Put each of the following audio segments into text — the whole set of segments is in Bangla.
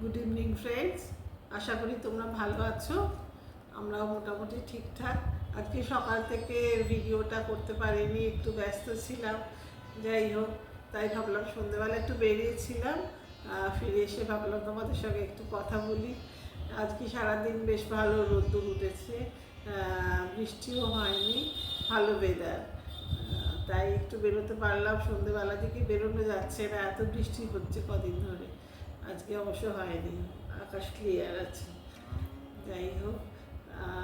গুড ইভিনিং ফ্রেন্ডস, আশা করি তোমরা ভালো আছো। আমরাও মোটামুটি ঠিকঠাক। আজকে সকাল থেকে ভিডিওটা করতে পারিনি, একটু ব্যস্ত ছিলাম। যাই হোক, তাই ভাবলাম সন্ধ্যেবেলা একটু বেরিয়েছিলাম, ফিরে এসে ভাবলাম তোমাদের সঙ্গে একটু কথা বলি। আজকে সারাদিন বেশ ভালো রোদ্দুর উঠেছে, বৃষ্টিও হয়নি, ভালো ওয়েদার। তাই একটু বেরোতে পারলাম। সন্ধ্যেবেলা থেকে বেরোনো যাচ্ছে না, এত বৃষ্টি হচ্ছে কদিন ধরে। আজকে অবশ্য হয়নি, আকাশ ক্লিয়ার আছে। যাই হোক,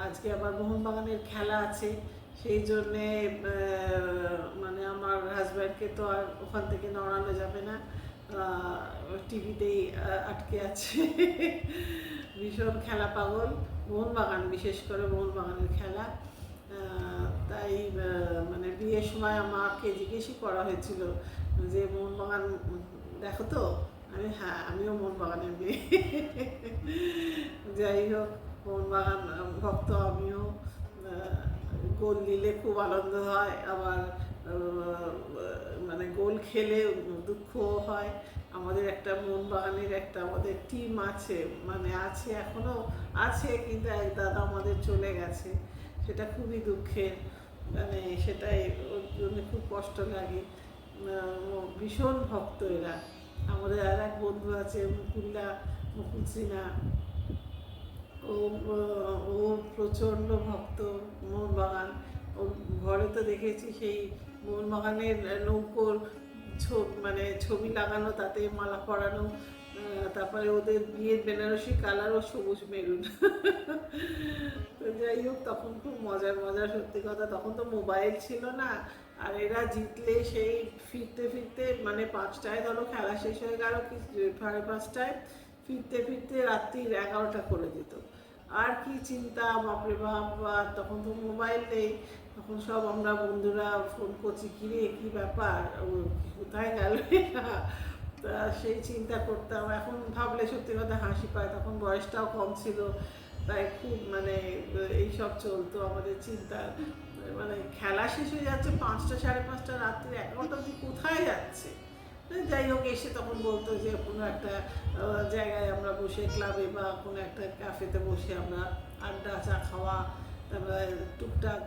আজকে আবার মোহনবাগানের খেলা আছে, সেই জন্যে মানে আমার হাজব্যান্ডকে তো আর ওখান থেকে নড়ানো যাবে না, টিভিতেই আটকে আছে। ভীষণ খেলা পাগল, মোহনবাগান, বিশেষ করে মোহনবাগানের খেলা। তাই মানে বিয়ের সময় আমাকে জিজ্ঞেসই করা হয়েছিল যে মোহনবাগান দেখো তো। আমি হ্যাঁ, আমিও মোহনবাগানের মেয়ে। যাই হোক, মোহনবাগান ভক্ত আমিও। গোল নিলে খুব আনন্দ হয়, আবার মানে গোল খেলে দুঃখও হয়। আমাদের একটা মোহনবাগানের একটা আমাদের টিম আছে, মানে আছে এখনও আছে, কিন্তু এক দাদা আমাদের চলে গেছে, সেটা খুবই দুঃখের। মানে সেটাই ওর জন্য খুব কষ্ট লাগে। ভীষণ ভক্ত এরা। আমাদের আর এক বন্ধু আছে মুকুল সিনহা, ও ও প্রচণ্ড ভক্ত মোহনবাগান। ওর ঘরে তো দেখেছি সেই মোহনবাগানের নৌকোর মানে ছবি লাগানো, তাতে মালা পরানো। তারপরে ওদের বিয়ের বেনারসি কালারও সবুজ মেরুন। তো যাই হোক, তখন খুব মজার মজার, সত্যি কথা, তখন তো মোবাইল ছিল না। আর এরা জিতলে সেই ফিরতে ফিরতে মানে 5টায় ধরো খেলা শেষ হয়ে গেল, কি 5:30টায়, ফিরতে ফিরতে রাত্রি 11টা করে দিত। আর কি চিন্তা, বাপরে বাপ! তখন তো মোবাইল নেই, তখন সব আমরা বন্ধুরা ফোন করছি, কিরে কী ব্যাপার, কোথায় গেল এরা? তা সেই চিন্তা করতাম। এখন ভাবলে সত্যি কথা হাসি পায়, তখন বয়সটাও কম ছিল, তাই খুব মানে এইসব চলতো আমাদের চিন্তা। মানে খেলা শেষ হয়ে যাচ্ছে 5টা, 5:30 রাত্রি 11টা অবধি, কোথায় যাচ্ছে? যাই হোক, এসে তখন বলতো যে কোনো একটা জায়গায় আমরা বসে, ক্লাবে বা কোনো একটা ক্যাফেতে বসে আমরা আড্ডা, চা খাওয়া, তারপরে টুকটাক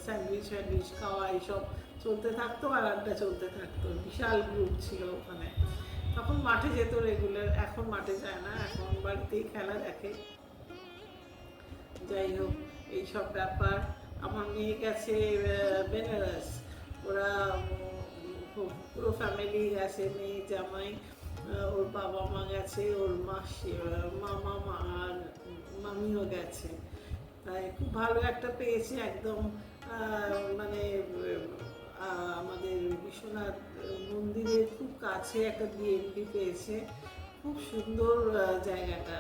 স্যান্ডউইচ খাওয়া, এইসব চলতে থাকতো, আর আড্ডা চলতে থাকতো। বিশাল গ্রুপ ছিল ওখানে। তখন মাঠে যেত রেগুলার, এখন মাঠে যায় না, এখন বাড়িতেই খেলা দেখে। যাই হোক, এইসব ব্যাপার। আমার মেয়ে গেছে বেনারস, ওরা পুরো ফ্যামিলি গেছে, মেয়ে, জামাই, ওর বাবা মা গেছে, ওর মাসি, মামা মা আর মামিও গেছে। তাই খুব ভালো একটা পেয়েছে, একদম মানে আমাদের বিশ্বনাথ মন্দিরের খুব কাছে একটা বিএনপি পেয়েছে। খুব সুন্দর জায়গাটা।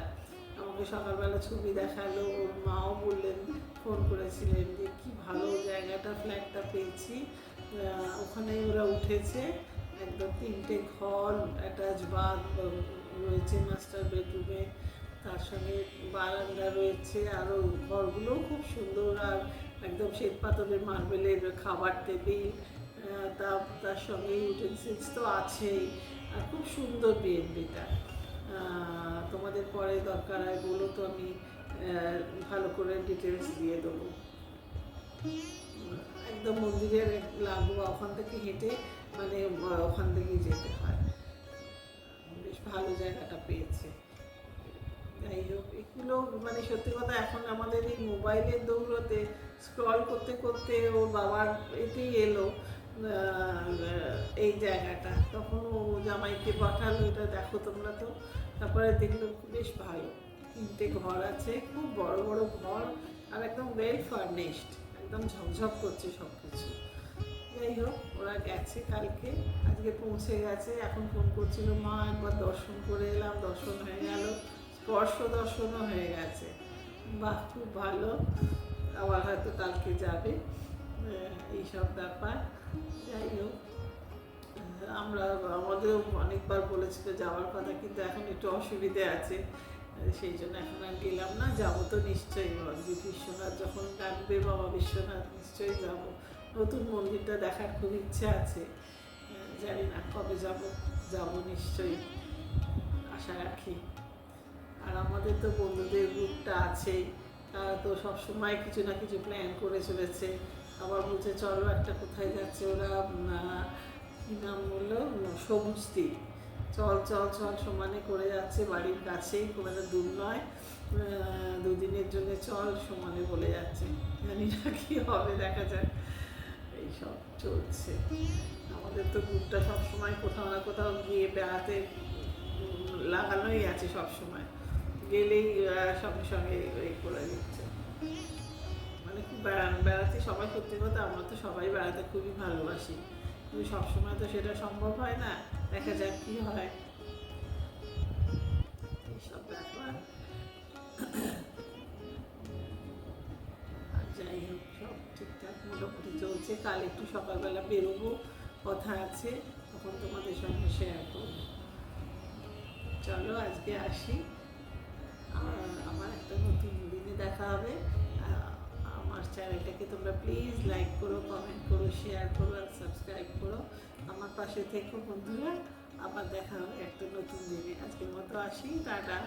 আমাকে সকালবেলা ছবি দেখালো, ওর মাও বললেন, ফোন করেছিলেন যে কি ভালো জায়গাটা, ফ্ল্যাটটা পেয়েছি। ওখানে ওরা উঠেছে, একদম 3টে ঘর, অ্যাটাচ বাথ রয়েছে মাস্টার বেডরুমে, তার সঙ্গে বারান্দা রয়েছে, আরও ঘরগুলোও খুব সুন্দর। আর একদম শ্বেত পাথরের মার্বেলের খাবার টেবিল, তার সঙ্গে ইউটেন্সিলস তো আছেই। আর খুব সুন্দর বিএনপিটা। তোমাদের পরে দরকার হয় বলো তো, আমি ভালো করে ডিটেলস দিয়ে দেবো। একদম মন্দিরের লাগোয়া, ওখান থেকে হেঁটে মানে ওখান থেকেই যেতে হয়। বেশ ভালো জায়গাটা পেয়েছে। যাই হোক, এগুলো মানে সত্যি কথা, এখন আমাদের এই মোবাইলের দৌলতে স্ক্রল করতে করতে ওর বাবার এতেই এলো এই জায়গাটা। তখন ও জামাইকে পাঠালো, এটা দেখো তোমরা তো। তারপরে দেখলো বেশ ভালো, 3টে ঘর আছে, খুব বড় বড় ঘর, আর একদম ওয়েল ফার্নিশড, একদম ঝকঝক করছে সব কিছু। যাই হোক, ওরা গেছে কালকে, আজকে পৌঁছে গেছে। এখন ফোন করছিল, মা একবার দর্শন করে এলাম, দর্শন হয়ে গেল, স্পর্শ দর্শনও হয়ে গেছে। বাহ, খুব ভালো। আবার হয়তো কালকে যাবে, এইসব ব্যাপার। যাই হোক, আমরা আমাদেরও অনেকবার বলেছিল যাওয়ার কথা, কিন্তু এখন একটু অসুবিধে আছে, সেই জন্য এখন আর গেলাম না। যাবো তো নিশ্চয়ই, বিশ্বনাথ যখন ডাকবে, বাবা বিশ্বনাথ, নিশ্চয়ই যাব। নতুন মন্দিরটা দেখার খুব ইচ্ছে আছে, জানি না কবে যাব, যাব নিশ্চয়ই, আশা আশা রাখি। আর আমাদের তো বন্ধুদের গ্রুপটা আছেই, তারা তো সবসময় কিছু না কিছু প্ল্যান করে চলেছে। আবার বলছে চলো একটা কোথায় যাচ্ছে ওরা, কী নাম বললো, সবুজ দ্বীপ, চল চল চল সমানে করে যাচ্ছে, বাড়ির কাছেই, খুব একটা দূর নয়, দুদিনের জন্য চল সমানে বলে যাচ্ছে। জানি না কী হবে, দেখা যাক। এইসব চলছে। আমাদের তো গ্রুপটা সবসময় কোথাও না কোথাও গিয়ে বেড়াতে লাগানোই আছে, সবসময় গেলেই সঙ্গে সঙ্গে করে দিচ্ছে। মানে খুব বেড়াতে সবাই, সত্যি কথা আমরা তো সবাই বেড়াতে খুবই ভালোবাসি, কিন্তু সবসময় তো সেটা সম্ভব হয় না, দেখা যাক কী হয়। এইসব ব্যাপার। আর যাই হোক, সব ঠিকঠাক মোটামুটি চলছে। কাল একটু সকালবেলা বেরোবো, কথা আছে, তখন তোমাদের সঙ্গে শেয়ার করবো। চলো আজকে আসি, আমার একটা নতুন দিনে দেখা হবে। আমার চ্যানেলটাকে তোমরা প্লিজ লাইক করো, কমেন্ট করো, শেয়ার করো আর সাবস্ক্রাইব করো। আমার পাশে থেকো বন্ধুরা। আবার দেখা হবে একটা নতুন দিনে। আজকের মতো আসি, টাটা।